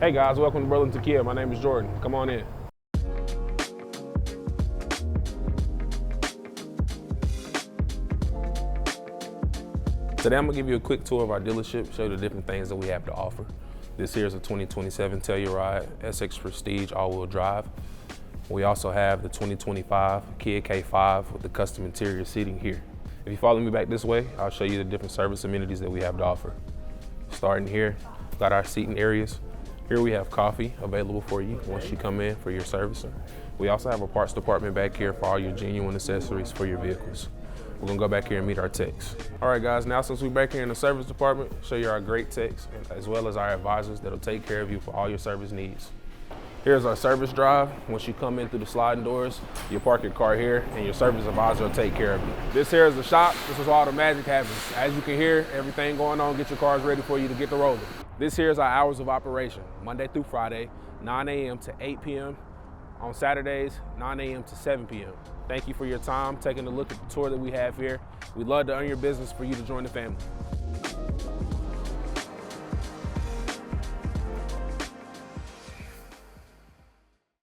Hey guys, welcome to Burlington Kia. My name is Jordan. Come on in. Today I'm gonna give you a quick tour of our dealership, show you the different things that we have to offer. This here is a 2027 Telluride SX Prestige all-wheel drive. We also have the 2025 Kia K5 with the custom interior seating here. If you follow me back this way, I'll show you the different service amenities that we have to offer. Starting here, we've got our seating areas. Here we have coffee available for you once you come in for your servicing. We also have a parts department back here for all your genuine accessories for your vehicles. We're gonna go back here and meet our techs. All right guys, now since we're back here in the service department, show you our great techs as well as our advisors that'll take care of you for all your service needs. Here's our service drive. Once you come in through the sliding doors, you park your car here and your service advisor will take care of you. This here is the shop. This is where all the magic happens. As you can hear, everything going on, get your cars ready for you to get the rolling. This here is our hours of operation, Monday through Friday, 9 a.m. to 8 p.m. On Saturdays, 9 a.m. to 7 p.m. Thank you for your time, taking a look at the tour that we have here. We'd love to earn your business for you to join the family.